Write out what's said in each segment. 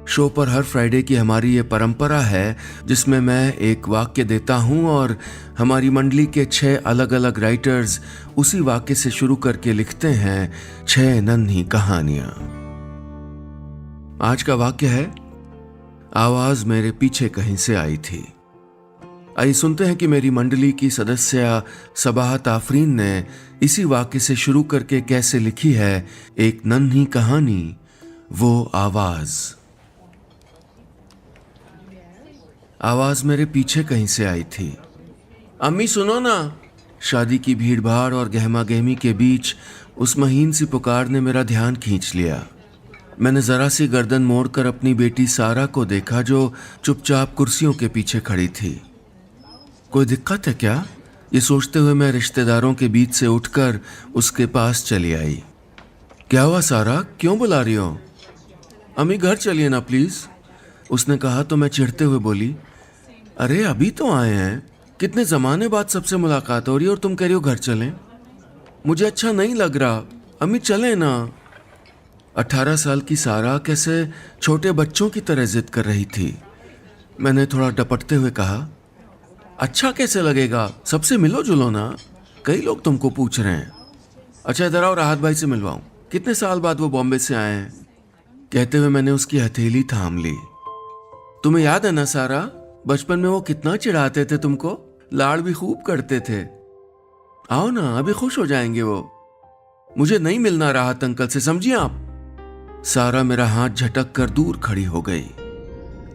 Show पर हर Friday की हमारी ये परंपरा है जिसमें मैं एक वाक्य देता हूं और हमारी मंडली के 6 अलग अलग राइटर्स उसी वाक्य से शुरू करके लिखते हैं 6 नन्ही कहानियां। आज का वाक्य है, आवाज मेरे पीछे कहीं से आई थी। आइए सुनते हैं कि मेरी मंडली की सदस्य सबाहत आफरीन ने इसी वाक्य से शुरू करके कैसे लिखी है एक नन्ही कहानी, वो आवाज। आवाज मेरे पीछे कहीं से आई थी। अम्मी सुनो ना। शादी की भीड़भाड़ और गहमा गहमी के बीच उस महीन सी पुकार ने मेरा ध्यान खींच लिया। मैंने जरा सी गर्दन मोड़कर अपनी बेटी सारा को देखा जो चुपचाप कुर्सियों के पीछे खड़ी थी। कोई दिक्कत है क्या? ये सोचते हुए मैं रिश्तेदारों के बीच से उठकर उसके पास चली आई। क्या हुआ सारा, क्यों बुला रही हो? अम्मी घर चलिए ना प्लीज, उसने कहा तो मैं चिढ़ते हुए बोली, अरे अभी तो आए हैं, कितने जमाने बाद सबसे मुलाकात हो रही है और तुम कह रही हो घर चलें? मुझे अच्छा नहीं लग रहा, अम्मी चलें ना। 18 साल की सारा कैसे छोटे बच्चों की तरह जिद कर रही थी। मैंने थोड़ा डपटते हुए कहा, अच्छा कैसे लगेगा, सबसे मिलो जुलो ना, कई लोग तुमको पूछ रहे हैं। अच्छा इधर आओ, राहत भाई से मिलवाऊं, कितने साल बाद वो बॉम्बे से आए हैं। कहते हुए मैंने उसकी हथेली थाम ली। तुम्हें याद है ना सारा, बचपन में वो कितना चिढ़ाते थे तुमको, लाड़ भी खूब करते थे। आओ ना, अभी खुश हो जाएंगे वो। मुझे नहीं मिलना राहत अंकल से, समझिए आप। सारा मेरा हाथ झटक कर दूर खड़ी हो गई।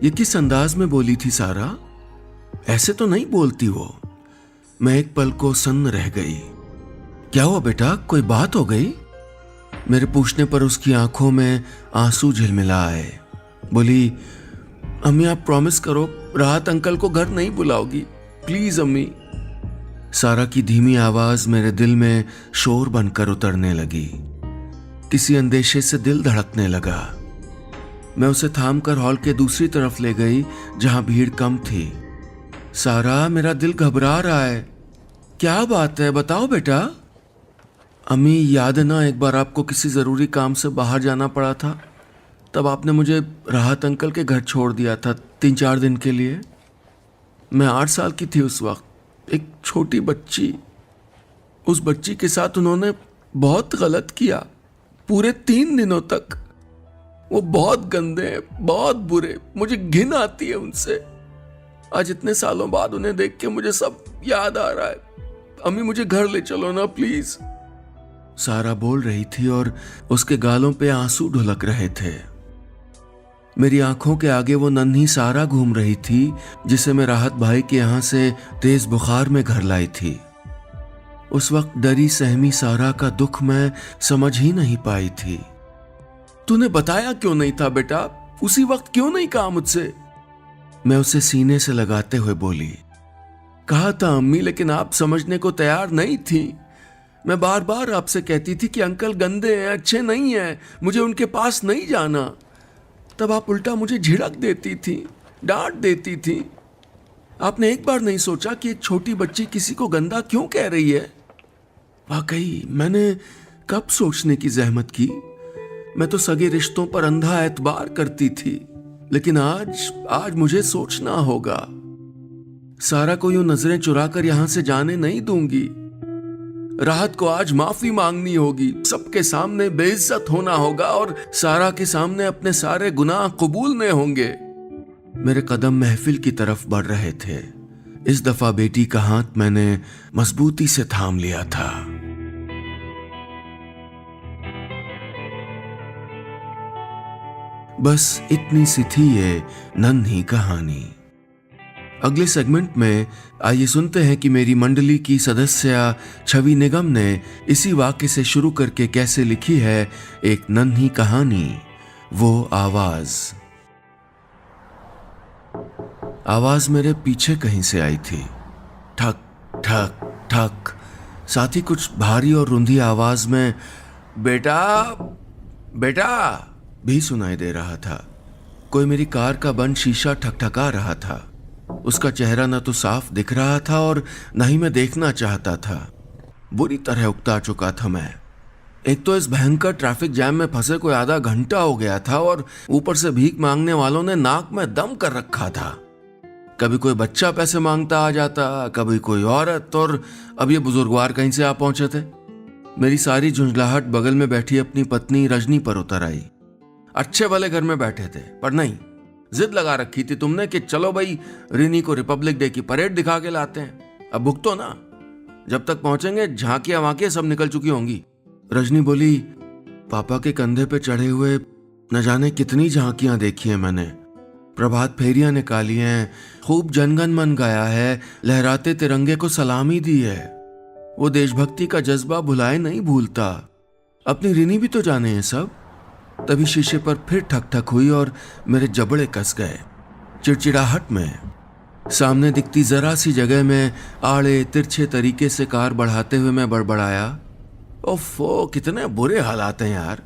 ये किस अंदाज में बोली थी सारा? ऐसे तो नहीं बोलती वो। मैं एक पल को सन्न रह गई। क्या हुआ बेटा, कोई बात हो गई? मेरे पूछने पर उसकी आंखों में आंसू झिलमिला आए। बोली, अम्मी आप प्रॉमिस करो राहत अंकल को घर नहीं बुलाओगी, प्लीज अम्मी। सारा की धीमी आवाज मेरे दिल में शोर बनकर उतरने लगी। किसी अंदेशे से दिल धड़कने लगा। मैं उसे थामकर हॉल के दूसरी तरफ ले गई जहां भीड़ कम थी। सारा मेरा दिल घबरा रहा है, क्या बात है, बताओ बेटा। अम्मी याद है ना, एक बार आपको किसी ज़रूरी काम से बाहर जाना पड़ा था, तब आपने मुझे राहत अंकल के घर छोड़ दिया था 3-4 दिन के लिए। मैं 8 साल की थी उस वक्त, एक छोटी बच्ची। उस बच्ची के साथ उन्होंने बहुत गलत किया, पूरे 3 दिनों तक। वो बहुत गंदे हैं, बहुत बुरे, मुझे घिन आती है उनसे। आज इतने सालों बाद उन्हें देख के मुझे सब याद आ रहा है। अम्मी मुझे घर ले चलो ना प्लीज। सारा बोल रही थी और उसके गालों पे आंसू ढुलक रहे थे। मेरी आंखों के आगे वो नन्ही सारा घूम रही थी जिसे मैं राहत भाई के यहां से तेज बुखार में घर लाई थी। उस वक्त डरी सहमी सारा का दुख मैं समझ ही नहीं पाई थी। तूने बताया क्यों नहीं था बेटा, उसी वक्त क्यों नहीं कहा मुझसे? मैं उसे सीने से लगाते हुए बोली, कहा था अम्मी, लेकिन आप समझने को तैयार नहीं थी। मैं बार बार आपसे कहती थी कि अंकल गंदे हैं, अच्छे नहीं हैं, मुझे उनके पास नहीं जाना। तब आप उल्टा मुझे झिड़क देती थी, डांट देती थी। आपने एक बार नहीं सोचा कि एक छोटी बच्ची किसी को गंदा क्यों कह रही है? वाकई मैंने कब सोचने की जहमत की। मैं तो सगे रिश्तों पर अंधा एतबार करती थी, लेकिन आज मुझे सोचना होगा। सारा को यूं नजरें चुराकर यहां से जाने नहीं दूंगी। राहत को आज माफी मांगनी होगी, सबके सामने बेइज्जत होना होगा और सारा के सामने अपने सारे गुनाह कबूलने होंगे। मेरे कदम महफिल की तरफ बढ़ रहे थे। इस दफा बेटी का हाथ मैंने मजबूती से थाम लिया था। बस इतनी सी थी ये नन्ही कहानी। अगले सेगमेंट में आइए सुनते हैं कि मेरी मंडली की सदस्य छवि निगम ने इसी वाक्य से शुरू करके कैसे लिखी है एक नन्ही कहानी, वो आवाज। आवाज मेरे पीछे कहीं से आई थी। ठक ठक ठक, साथ ही कुछ भारी और रुंधी आवाज में बेटा बेटा भी सुनाई दे रहा था। कोई मेरी कार का बंद शीशा ठकठका रहा था। उसका चेहरा न तो साफ दिख रहा था और न ही मैं देखना चाहता था। बुरी तरह उकता चुका था मैं। एक तो इस भयंकर ट्रैफिक जैम में फंसे कोई आधा घंटा हो गया था और ऊपर से भीख मांगने वालों ने नाक में दम कर रखा था। कभी कोई बच्चा पैसे मांगता आ जाता, कभी कोई औरत, और अब ये बुजुर्गवार कहीं से आ पहुंचे थे। मेरी सारी झुंझलाहट बगल में बैठी अपनी पत्नी रजनी पर उतर आई। अच्छे भले घर में बैठे थे, पर नहीं, जिद लगा रखी थी तुमने कि चलो भाई रिनी को रिपब्लिक डे की परेड दिखा के लाते हैं। अब भुगतो ना, जब तक पहुंचेंगे झांकियां वाकियां सब निकल चुकी होंगी। रजनी बोली, पापा के कंधे पे चढ़े हुए न जाने कितनी झांकियां देखी हैं मैंने, प्रभात फेरियां निकाली हैं, खूब जनगण मन गाया है, लहराते तिरंगे को सलामी दी है। वो देशभक्ति का जज्बा भुलाए नहीं भूलता। अपनी रिनी भी तो जाने हैं सब। तभी शीशे पर फिर ठक ठक हुई और मेरे जबड़े कस गए। चिड़चिड़ाहट में सामने दिखती जरा सी जगह में आड़े तिरछे तरीके से कार बढ़ाते हुए मैं बड़बड़ाया, ओफो कितने बुरे हालात हैं यार।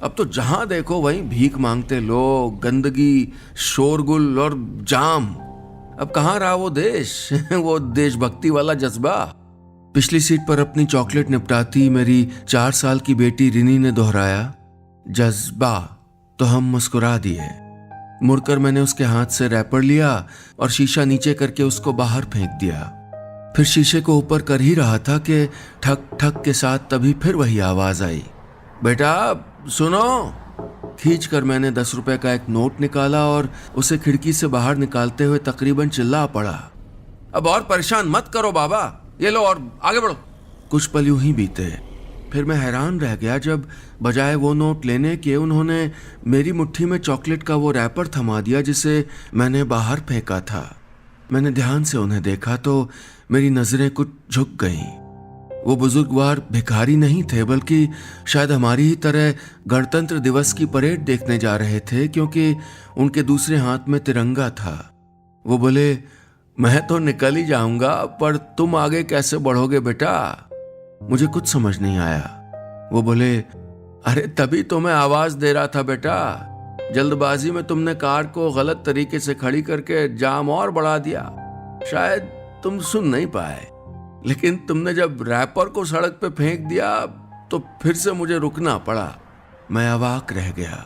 अब तो जहां देखो वहीं भीख मांगते लोग, गंदगी, शोरगुल और जाम। अब कहाँ रहा वो देश वो देशभक्ति वाला जज्बा। पिछली सीट पर अपनी चॉकलेट निपटाती मेरी 4 साल की बेटी रिनी ने दोहराया, जज्बा। तो हम मुस्कुरा दिए। मुड़कर मैंने उसके हाथ से रैपर लिया और शीशा नीचे करके उसको बाहर फेंक दिया। फिर शीशे को ऊपर कर ही रहा था कि ठक ठक के साथ तभी फिर वही आवाज आई, बेटा सुनो। खींच कर मैंने 10 रुपए का एक नोट निकाला और उसे खिड़की से बाहर निकालते हुए तकरीबन चिल्ला पड़ा, अब और परेशान मत करो बाबा, ये लो और आगे बढ़ो। कुछ पल यूं ही बीते। फिर मैं हैरान रह गया जब बजाय वो नोट लेने के उन्होंने मेरी मुट्ठी में चॉकलेट का वो रैपर थमा दिया जिसे मैंने बाहर फेंका था। मैंने ध्यान से उन्हें देखा तो मेरी नजरें कुछ झुक गईं। वो बुजुर्गवार भिखारी नहीं थे, बल्कि शायद हमारी ही तरह गणतंत्र दिवस की परेड देखने जा रहे थे, क्योंकि उनके दूसरे हाथ में तिरंगा था। वो बोले, मैं तो निकल ही जाऊंगा, पर तुम आगे कैसे बढ़ोगे बेटा? मुझे कुछ समझ नहीं आया। वो बोले, अरे तभी तो मैं आवाज दे रहा था बेटा, जल्दबाजी में तुमने कार को गलत तरीके से खड़ी करके जाम और बढ़ा दिया। शायद तुम सुन नहीं पाए, लेकिन तुमने जब रैपर को सड़क पे फेंक दिया तो फिर से मुझे रुकना पड़ा। मैं अवाक रह गया।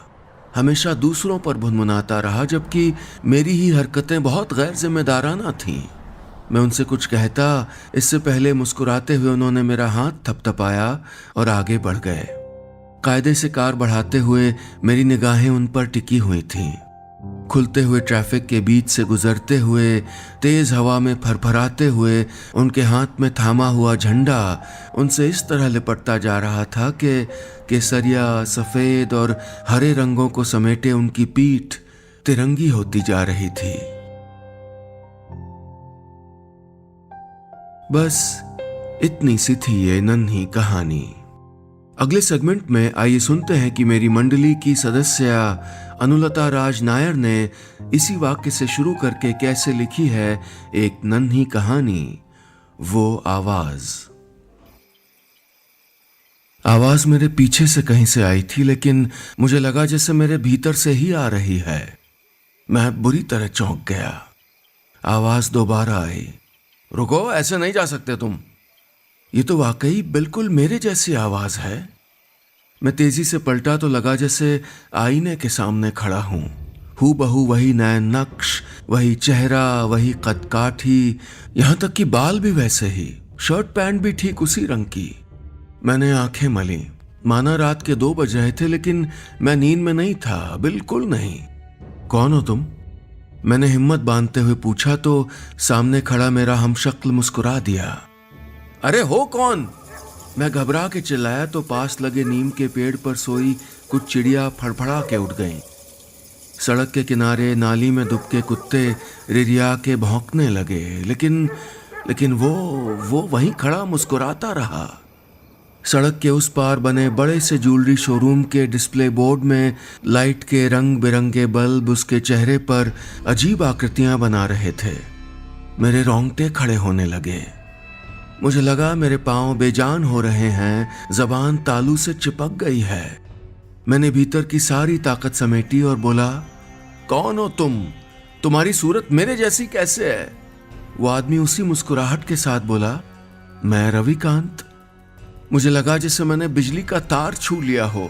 हमेशा दूसरों पर भुनभुनाता रहा, जबकि मेरी ही हरकतें बहुत गैर जिम्मेदाराना थीं। मैं उनसे कुछ कहता, इससे पहले मुस्कुराते हुए उन्होंने मेरा हाथ थपथपाया और आगे बढ़ गए। कायदे से कार बढ़ाते हुए मेरी निगाहें उन पर टिकी हुई थीं। खुलते हुए ट्रैफिक के बीच से गुजरते हुए, तेज हवा में फरफराते हुए उनके हाथ में थामा हुआ झंडा उनसे इस तरह लिपटता जा रहा था कि केसरिया, सफेद और हरे रंगों को समेटे उनकी पीठ तिरंगी होती जा रही थी। बस इतनी सी थी ये नन्ही कहानी। अगले सेगमेंट में आइए सुनते हैं कि मेरी मंडली की सदस्य अनुलता राज नायर ने इसी वाक्य से शुरू करके कैसे लिखी है एक नन्ही कहानी, वो आवाज। आवाज मेरे पीछे से कहीं से आई थी, लेकिन मुझे लगा जैसे मेरे भीतर से ही आ रही है। मैं बुरी तरह चौंक गया। आवाज दोबारा आई, रुको, ऐसे नहीं जा सकते तुम। ये तो वाकई बिल्कुल मेरे जैसी आवाज है। मैं तेजी से पलटा तो लगा जैसे आईने के सामने खड़ा हूं। हूबहू वही नैन नक्श, वही चेहरा, वही कद काठी, यहां तक कि बाल भी वैसे ही, शर्ट पैंट भी ठीक उसी रंग की। मैंने आंखें मली। माना रात के 2 बज रहे थे, लेकिन मैं नींद में नहीं था, बिल्कुल नहीं। कौन हो तुम? मैंने हिम्मत बांधते हुए पूछा तो सामने खड़ा मेरा हमशक्ल मुस्कुरा दिया। अरे हो कौन? मैं घबरा के चिल्लाया तो पास लगे नीम के पेड़ पर सोई कुछ चिड़िया फड़फड़ा के उठ गईं। सड़क के किनारे नाली में दुबके कुत्ते रिरिया के भौंकने लगे, लेकिन वो वहीं खड़ा मुस्कुराता रहा। सड़क के उस पार बने बड़े से ज्वेलरी शोरूम के डिस्प्ले बोर्ड में लाइट के रंग बिरंगे बल्ब उसके चेहरे पर अजीब आकृतियां बना रहे थे। मेरे रोंगटे खड़े होने लगे। मुझे लगा मेरे पांव बेजान हो रहे हैं, जबान तालू से चिपक गई है। मैंने भीतर की सारी ताकत समेटी और बोला, कौन हो तुम? तुम्हारी सूरत मेरे जैसी कैसे है? वो आदमी उसी मुस्कुराहट के साथ बोला, मैं रविकांत। मुझे लगा जैसे मैंने बिजली का तार छू लिया हो।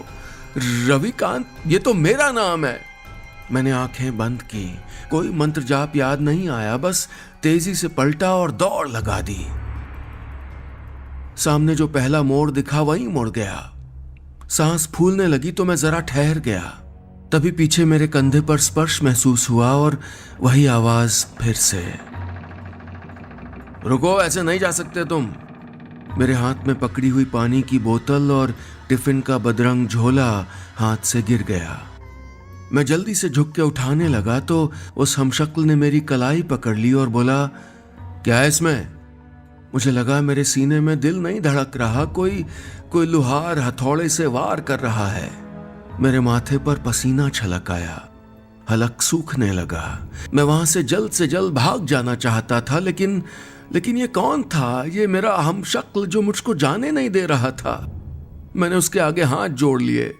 रविकांत, ये तो मेरा नाम है। मैंने आंखें बंद की, कोई मंत्र जाप याद नहीं आया, बस तेजी से पलटा और दौड़ लगा दी। सामने जो पहला मोड़ दिखा वहीं मुड़ गया। सांस फूलने लगी तो मैं जरा ठहर गया। तभी पीछे मेरे कंधे पर स्पर्श महसूस हुआ और वही आवाज फिर से, रुको, ऐसे नहीं जा सकते तुम। मेरे हाथ में पकड़ी हुई पानी की बोतल और टिफिन का बदरंग झोला हाथ से गिर गया। मैं जल्दी से झुक के उठाने लगा तो उस हमशक्ल ने मेरी कलाई पकड़ ली और बोला, क्या है इसमें? मुझे लगा मेरे सीने में दिल नहीं धड़क रहा, कोई लुहार हथौड़े से वार कर रहा है। मेरे माथे पर पसीना छलक आया, हलक सूखने लगा। मैं वहां से जल्द भाग जाना चाहता था, लेकिन ये कौन था? ये मेरा हमशक्ल जो मुझको जाने नहीं दे रहा था। मैंने उसके आगे हाथ जोड़ लिए।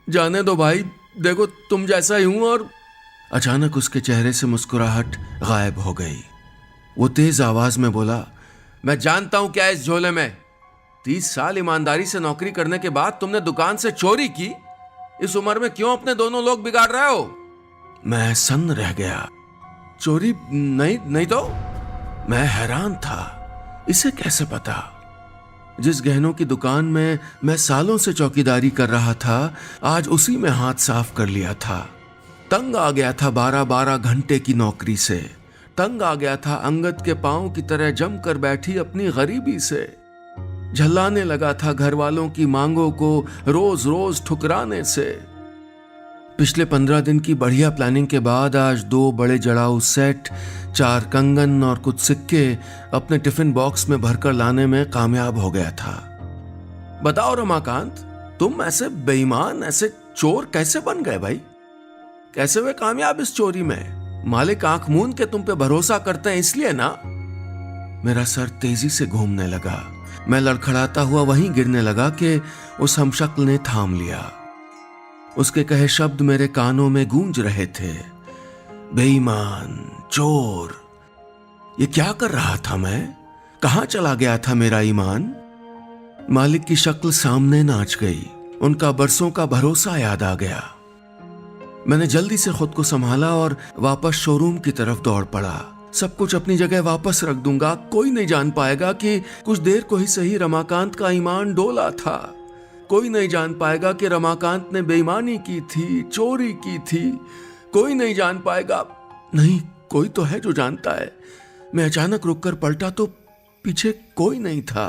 जाने दो भाई, देखो तुम जैसा ही हूं। और अचानक उसके चेहरे से मुस्कुराहट गायब हो गई। वो तेज आवाज में बोला, मैं जानता हूं क्या है इस झोले में। 30 साल ईमानदारी से नौकरी करने के बाद तुमने दुकान से चोरी की। इस उम्र में क्यों अपने दोनों लोग बिगाड़ रहे हो? मैं सन्न रह गया। चोरी नहीं तो? मैं हैरान था, इसे कैसे पता? जिस गहनों की दुकान में मैं सालों से चौकीदारी कर रहा था, आज उसी में हाथ साफ कर लिया था। तंग आ गया था 12-12 घंटे की नौकरी से। तंग आ गया था अंगद के पांव की तरह जमकर बैठी अपनी गरीबी से। झल्लाने लगा था घर वालों की मांगों को रोज रोज ठुकराने से। पिछले 15 दिन की बढ़िया प्लानिंग के बाद आज 2 बड़े जड़ाऊ सेट, 4 कंगन और कुछ सिक्के अपने टिफिन बॉक्स में भरकर लाने में कामयाब हो गया था। बताओ रमाकांत, तुम ऐसे बेईमान, ऐसे चोर कैसे बन गए भाई? कैसे हुए कामयाब इस चोरी में? मालिक आंख मूंद के तुम पे भरोसा करते हैं इसलिए ना? मेरा सर तेजी से घूमने लगा। मैं लड़खड़ाता हुआ वहीं गिरने लगा कि उस हमशक्ल ने थाम लिया। उसके कहे शब्द मेरे कानों में गूंज रहे थे, बेईमान, चोर। ये क्या कर रहा था मैं? कहां चला गया था मेरा ईमान? मालिक की शक्ल सामने नाच गई। उनका बरसों का भरोसा याद आ गया। मैंने जल्दी से खुद को संभाला और वापस शोरूम की तरफ दौड़ पड़ा। सब कुछ अपनी जगह वापस रख दूंगा, कोई नहीं जान पाएगा कि कुछ देर को ही सही रमाकांत का ईमान डोला था। कोई नहीं जान पाएगा कि रमाकांत ने बेईमानी की थी, चोरी की थी। कोई नहीं जान पाएगा। नहीं, कोई तो है जो जानता है। मैं अचानक रुककर पलटा तो पीछे कोई नहीं था।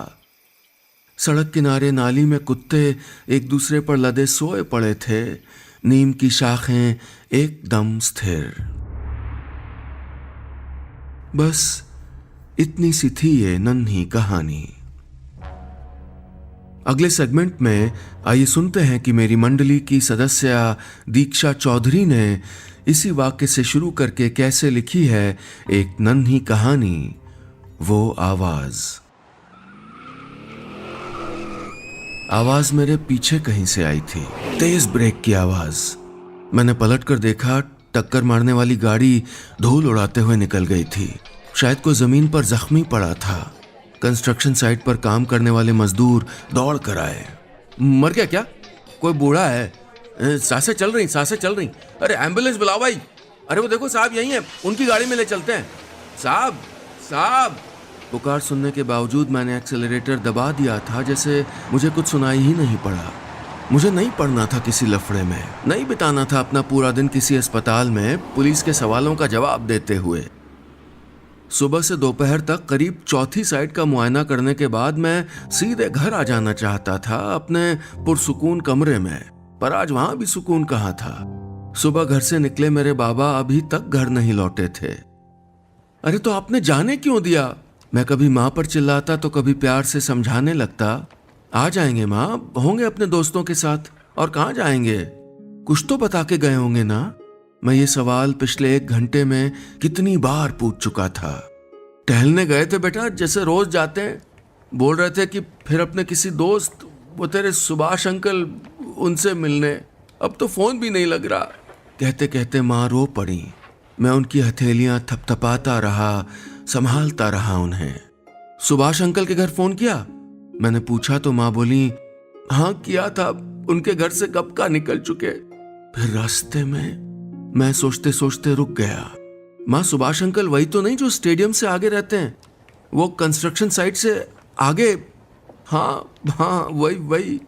सड़क किनारे नाली में कुत्ते एक दूसरे पर लदे सोए पड़े थे, नीम की शाखें एकदम स्थिर। बस इतनी सी थी ये नन्ही कहानी। अगले सेगमेंट में आइए सुनते हैं कि मेरी मंडली की सदस्य दीक्षा चौधरी ने इसी वाक्य से शुरू करके कैसे लिखी है एक नन्ही कहानी, वो आवाज। आवाज मेरे पीछे कहीं से आई थी, तेज ब्रेक की आवाज। मैंने पलटकर देखा, टक्कर मारने वाली गाड़ी धूल उड़ाते हुए निकल गई थी। शायद कोई जमीन पर जख्मी पड़ा था। कंस्ट्रक्शन साइट पर काम करने वाले मजदूर दौड़ कर आए। मर गया क्या? कोई बूढ़ा है? सांसें चल रही। अरे एम्बुलेंस बुलाओ भाई। अरे वो देखो साहब यहीं है, उनकी गाड़ी में ले चलते हैं। साहब। पुकार सुनने के बावजूद मैंने एक्सेलरेटर दबा दिया था, जैसे मुझे कुछ सुनाई ही नहीं पड़ा। मुझे नहीं पड़ना था किसी लफड़े में, नहीं बिताना था अपना पूरा दिन किसी अस्पताल में पुलिस के सवालों का जवाब देते हुए। सुबह से दोपहर तक करीब चौथी साइड का मुआयना करने के बाद मैं सीधे घर आ जाना चाहता था अपने पुरसुकून कमरे में, पर आज वहां भी सुकून कहाँ था। सुबह घर से निकले मेरे बाबा अभी तक घर नहीं लौटे थे। अरे तो आपने जाने क्यों दिया? मैं कभी माँ पर चिल्लाता तो कभी प्यार से समझाने लगता। आ जाएंगे माँ, होंगे अपने दोस्तों के साथ। और कहाँ जाएंगे? कुछ तो बता के गए होंगे ना। मैं ये सवाल पिछले 1 घंटे में कितनी बार पूछ चुका था। टहलने गए थे बेटा, जैसे रोज जाते हैं। बोल रहे थे कि फिर अपने किसी दोस्त, वो तेरे सुभाष अंकल, उनसे मिलने। अब तो फोन भी नहीं लग रहा। कहते कहते माँ रो पड़ी। मैं उनकी हथेलियां थपथपाता रहा, संभालता रहा उन्हें। सुभाष अंकल के घर फोन किया? मैंने पूछा तो माँ बोली, हाँ किया था, उनके घर से कब का निकल चुके। फिर रास्ते में मैं सोचते सोचते रुक गया। माँ, सुभाष अंकल वही तो नहीं जो स्टेडियम से आगे रहते हैं, वो कंस्ट्रक्शन साइट से आगे? हाँ हाँ, वही वही।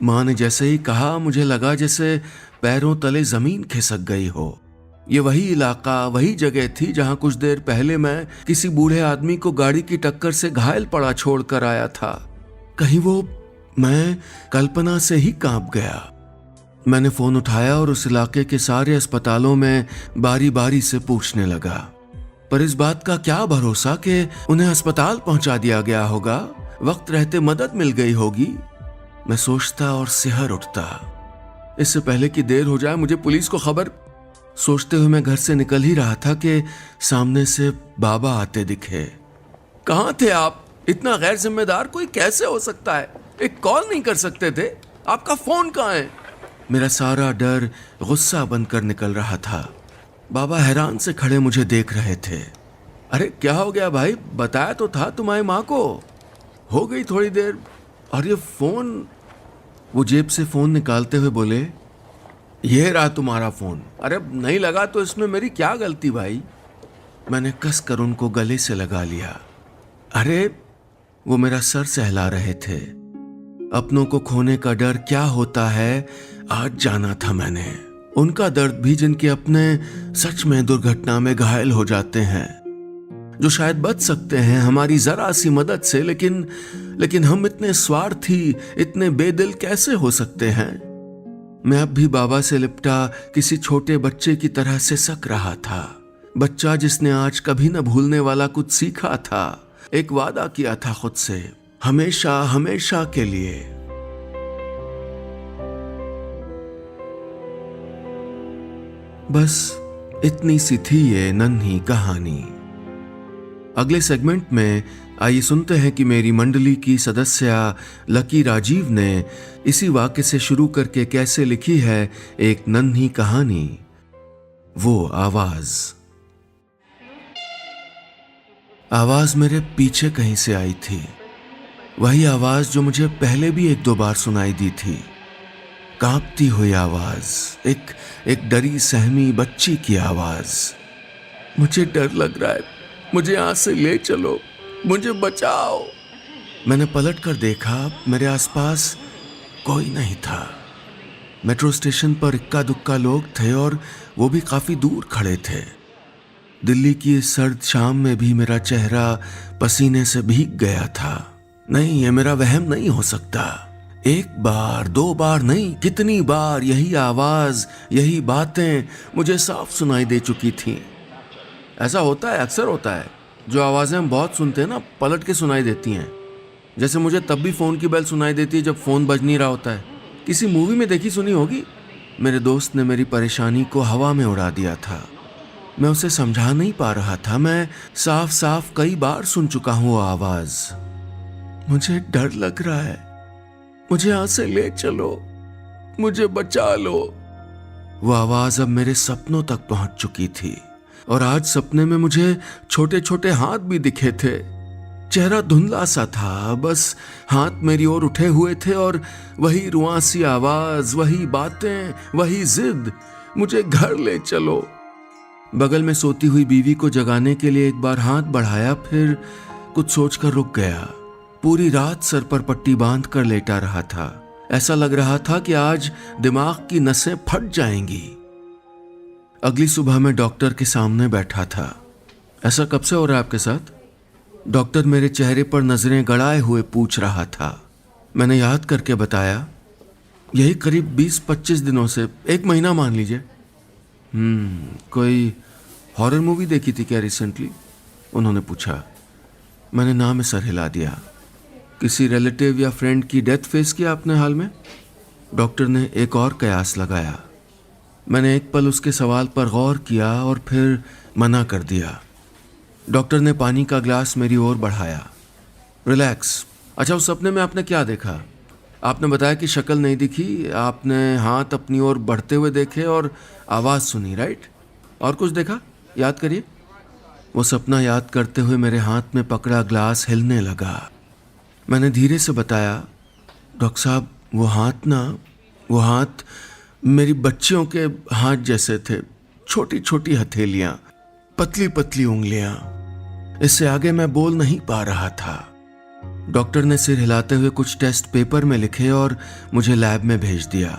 माँ ने जैसे ही कहा मुझे लगा जैसे पैरों तले जमीन खिसक गई हो। ये वही इलाका, वही जगह थी जहां कुछ देर पहले मैं किसी बूढ़े आदमी को गाड़ी की टक्कर से घायल पड़ा छोड़कर आया था। कहीं वो मैं कल्पना से ही कांप गया। मैंने फोन उठाया और उस इलाके के सारे अस्पतालों में बारी बारी से पूछने लगा, पर इस बात का क्या भरोसा कि उन्हें अस्पताल पहुंचा दिया गया होगा, वक्त रहते मदद मिल गई होगी। मैं सोचता और सिहर उठता, इससे पहले कि देर हो जाए मुझे पुलिस को खबर। सोचते हुए मैं घर से निकल ही रहा था कि सामने से बाबा आते दिखे। कहाँ थे आप? इतना गैर जिम्मेदार कोई कैसे हो सकता है? एक कॉल नहीं कर सकते थे? आपका फोन कहाँ है? मेरा सारा डर गुस्सा बनकर निकल रहा था। बाबा हैरान से खड़े मुझे देख रहे थे। अरे क्या हो गया भाई, बताया तो था तुम्हारी माँ को। हो गई थोड़ी देर। और ये फोन? वो जेब से फोन निकालते हुए बोले, ये रहा तुम्हारा फोन। अरे नहीं लगा तो इसमें मेरी क्या गलती भाई? मैंने कस कर उनको गले से लगा लिया। अरे वो मेरा सर सहला रहे थे। अपनों को खोने का डर क्या होता है आज जाना था मैंने। उनका दर्द भी जिनके अपने सच में दुर्घटना में घायल हो जाते हैं, जो शायद बच सकते हैं हमारी जरा सी मदद से, लेकिन हम इतने स्वार्थी, इतने बेदिल कैसे हो सकते हैं? मैं अब भी बाबा से लिपटा किसी छोटे बच्चे की तरह से सक रहा था। बच्चा जिसने आज कभी न भूलने वाला कुछ सीखा था, एक वादा किया था खुद से, हमेशा हमेशा के लिए। बस इतनी सी थी ये नन्ही कहानी। अगले सेगमेंट में आइए सुनते हैं कि मेरी मंडली की सदस्य लकी राजीव ने इसी वाक्य से शुरू करके कैसे लिखी है एक नन्ही कहानी, वो आवाज। आवाज मेरे पीछे कहीं से आई थी, वही आवाज जो मुझे पहले भी एक दो बार सुनाई दी थी। कांपती हुई आवाज, एक डरी सहमी बच्ची की आवाज। मुझे डर लग रहा है, मुझे यहां से ले चलो, मुझे बचाओ। मैंने पलट कर देखा, मेरे आसपास कोई नहीं था। मेट्रो स्टेशन पर इक्का दुक्का लोग थे और वो भी काफी दूर खड़े थे। दिल्ली की इस सर्द शाम में भी मेरा चेहरा पसीने से भीग गया था। नहीं, ये मेरा वहम नहीं हो सकता। एक बार, दो बार नहीं, कितनी बार यही आवाज, यही बातें मुझे साफ सुनाई दे चुकी थीं। ऐसा होता है, अक्सर होता है, जो आवाजें हम बहुत सुनते हैं ना, पलट के सुनाई देती हैं। जैसे मुझे तब भी फोन की बेल सुनाई देती है जब फोन बज नहीं रहा होता है। किसी मूवी में देखी सुनी होगी। मेरे दोस्त ने मेरी परेशानी को हवा में उड़ा दिया था। मैं उसे समझा नहीं पा रहा था। मैं साफ साफ कई बार सुन चुका हूं वो आवाज। मुझे डर लग रहा है, मुझे यहां से ले चलो, मुझे बचा लो। वो आवाज अब मेरे सपनों तक पहुंच चुकी थी और आज सपने में मुझे छोटे छोटे हाथ भी दिखे थे। चेहरा धुंधला सा था, बस हाथ मेरी ओर उठे हुए थे और वही रुआंसी आवाज, वही बातें, वही जिद, मुझे घर ले चलो। बगल में सोती हुई बीवी को जगाने के लिए एक बार हाथ बढ़ाया, फिर कुछ सोचकर रुक गया। पूरी रात सर पर पट्टी बांध कर लेटा रहा था। ऐसा लग रहा था कि आज दिमाग की नसें फट जाएंगी। अगली सुबह मैं डॉक्टर के सामने बैठा था। ऐसा कब से हो रहा है आपके साथ? डॉक्टर मेरे चेहरे पर नजरें गड़ाए हुए पूछ रहा था। मैंने याद करके बताया, यही करीब 20-25 दिनों से, 1 महीना मान लीजिए। कोई हॉरर मूवी देखी थी क्या रिसेंटली? उन्होंने पूछा। मैंने ना में सर हिला दिया। किसी रिलेटिव या फ्रेंड की डेथ फेस किया आपने हाल में? डॉक्टर ने एक और कयास लगाया। मैंने एक पल उसके सवाल पर गौर किया और फिर मना कर दिया। डॉक्टर ने पानी का ग्लास मेरी ओर बढ़ाया। रिलैक्स। अच्छा, उस सपने में आपने क्या देखा? आपने बताया कि शक्ल नहीं दिखी, आपने हाथ अपनी ओर बढ़ते हुए देखे और आवाज़ सुनी, राइट? और कुछ देखा? याद करिए। वो सपना याद करते हुए मेरे हाथ में पकड़ा ग्लास हिलने लगा। मैंने धीरे से बताया, डॉक्टर साहब वो हाथ मेरी बच्चियों के हाथ जैसे थे, छोटी छोटी हथेलियां, पतली पतली उंगलियां। इससे आगे मैं बोल नहीं पा रहा था। डॉक्टर ने सिर हिलाते हुए कुछ टेस्ट पेपर में लिखे और मुझे लैब में भेज दिया।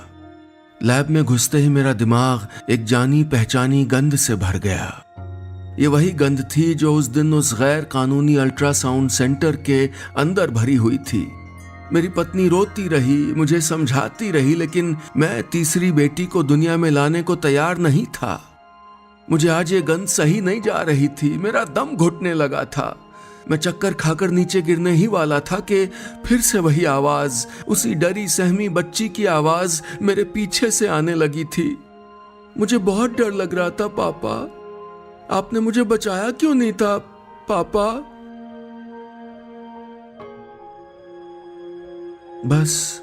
लैब में घुसते ही मेरा दिमाग एक जानी पहचानी गंध से भर गया। ये वही गंध थी जो उस दिन उस गैर कानूनी अल्ट्रासाउंड सेंटर के अंदर भरी हुई थी। मेरी पत्नी रोती रही, मुझे समझाती रही, लेकिन मैं तीसरी बेटी को दुनिया में लाने को तैयार नहीं था। मुझे आज ये गंध सही नहीं जा रही थी। मेरा दम घुटने लगा था। मैं चक्कर खाकर नीचे गिरने ही वाला था कि फिर से वही आवाज, उसी डरी सहमी बच्ची की आवाज मेरे पीछे से आने लगी थी। मुझे बहुत डर लग रहा था। पापा, आपने मुझे बचाया क्यों नहीं था पापा? बस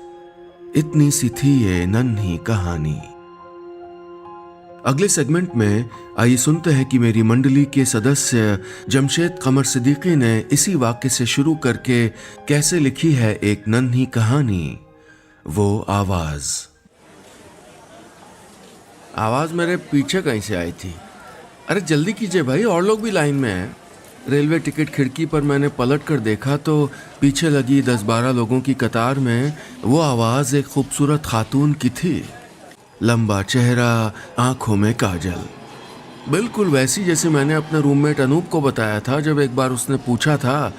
इतनी सी थी ये नन्ही कहानी। अगले सेगमेंट में आइए सुनते हैं कि मेरी मंडली के सदस्य जमशेद कमर सिद्दीकी ने इसी वाक्य से शुरू करके कैसे लिखी है एक नन्ही कहानी, वो आवाज। आवाज मेरे पीछे कहीं से आई थी। अरे जल्दी कीजिए भाई, और लोग भी लाइन में हैं। रेलवे टिकट खिड़की पर मैंने पलट कर देखा तो पीछे लगी 10-12 लोगों की कतार में वो आवाज एक खूबसूरत खातून की थी। लंबा चेहरा, आंखों में काजल, बिल्कुल वैसी जैसे मैंने अपने रूममेट अनूप को बताया था जब एक बार उसने पूछा था,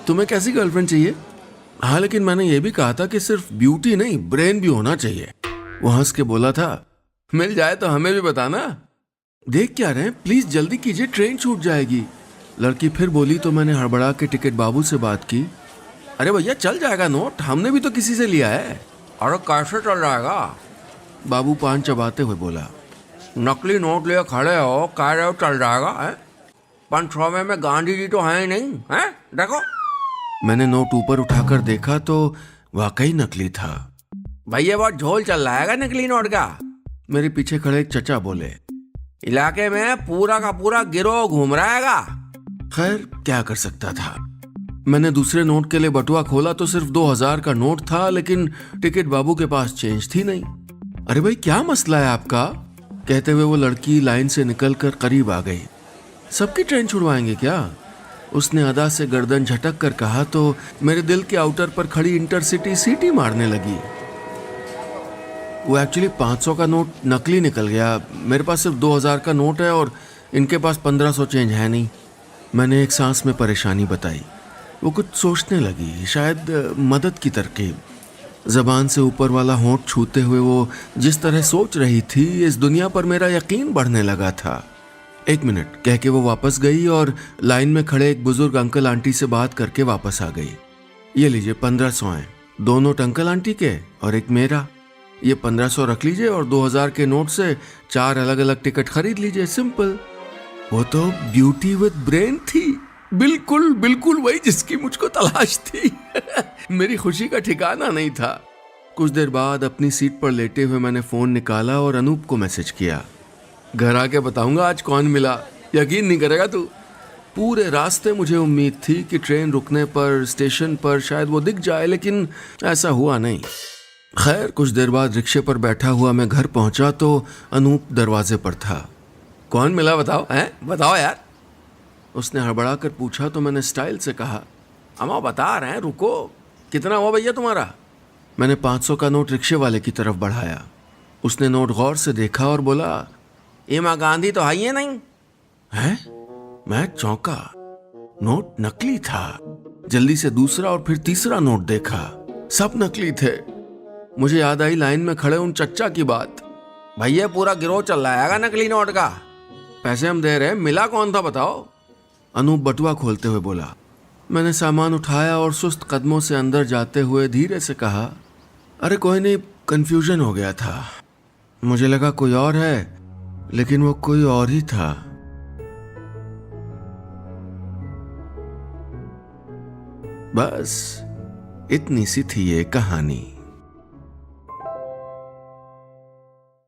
तुम्हें कैसी गर्लफ्रेंड चाहिए? हाँ, लेकिन मैंने ये भी कहा था कि सिर्फ ब्यूटी नहीं, ब्रेन भी होना चाहिए। वो हंस के बोला था, मिल जाए तो हमें भी बताना। देख क्या रहे, प्लीज जल्दी कीजिए, ट्रेन छूट जाएगी। लड़की फिर बोली तो मैंने हड़बड़ा के टिकट बाबू से बात की। अरे भैया चल जाएगा नोट, हमने भी तो किसी से लिया है। अरे कैसे चल जाएगा? बाबू पान चबाते हुए बोला, नकली नोट लिए खड़े हो, कह रहे हो चल जाएगा है? 500 में गांधी जी तो हैं ही नहीं है, देखो। मैंने नोट ऊपर उठाकर देखा तो वाकई नकली था। भैया बहुत झोल चल रहा है नकली नोट का। मेरे पीछे खड़े एक चचा बोले, इलाके में पूरा का पूरा गिरोह घूम रहा हैगा। खैर क्या कर सकता था। मैंने दूसरे नोट के लिए बटुआ खोला तो सिर्फ 2000 का नोट था, लेकिन टिकट बाबू के पास चेंज थी नहीं। अरे भाई क्या मसला है आपका? कहते हुए वो लड़की लाइन से निकलकर करीब आ गई। सबकी ट्रेन छुड़वाएंगे क्या? उसने अदा से गर्दन झटक कर कहा तो मेरे दिल के आउटर पर खड़ी इंटरसिटी सीटी मारने लगी। वो एक्चुअली 500 का नोट नकली निकल गया। मेरे पास सिर्फ 2000 का नोट है और इनके पास 1500 चेंज है नहीं। मैंने एक सांस में परेशानी बताई। वो कुछ सोचने लगी, शायद मदद की तरकीब। जबान से ऊपर वाला होंठ छूते हुए वो जिस तरह सोच रही थी, इस दुनिया पर मेरा यकीन बढ़ने लगा था। 1 मिनट कह के वो वापस गई और लाइन में खड़े एक बुजुर्ग अंकल आंटी से बात करके वापस आ गई। ये लीजिए 1500 हैं, 2 नोट अंकल आंटी के और एक मेरा। ये 1500 रख लीजिए और 2000 के नोट से 4 अलग अलग टिकट खरीद लीजिए, सिंपल। वो तो ब्यूटी विद ब्रेन थी, बिल्कुल बिल्कुल वही जिसकी मुझको तलाश थी। मेरी खुशी का ठिकाना नहीं था। कुछ देर बाद अपनी सीट पर लेटे हुए मैंने फोन निकाला और अनूप को मैसेज किया, घर आके बताऊंगा आज कौन मिला, यकीन नहीं करेगा तू। पूरे रास्ते मुझे उम्मीद थी कि ट्रेन रुकने पर स्टेशन पर शायद वो दिख जाए, लेकिन ऐसा हुआ नहीं। खैर कुछ देर बाद रिक्शे पर बैठा हुआ मैं घर पहुंचा तो अनूप दरवाजे पर था। कौन मिला बताओ, हैं बताओ यार। उसने हड़बड़ा कर पूछा तो मैंने स्टाइल से कहा, अम्मा बता रहे हैं, रुको। कितना हुआ भैया तुम्हारा? मैंने 500 का नोट रिक्शे वाले की तरफ बढ़ाया। उसने नोट गौर से देखा और बोला, इमा गांधी तो है ही नहीं है। मैं चौंका। नोट नकली था। जल्दी से दूसरा और फिर तीसरा नोट देखा, सब नकली थे। मुझे याद आई लाइन में खड़े उन चच्चा की बात। भैया पूरा गिरोह चल रहा है नकली नोट का, पैसे हम दे रहे, मिला कौन था बताओ? अनूप बटुआ खोलते हुए बोला। मैंने सामान उठाया और सुस्त कदमों से अंदर जाते हुए धीरे से कहा, अरे कोई नहीं, कंफ्यूजन हो गया था। मुझे लगा कोई और है, लेकिन वो कोई और ही था। बस इतनी सी थी ये कहानी।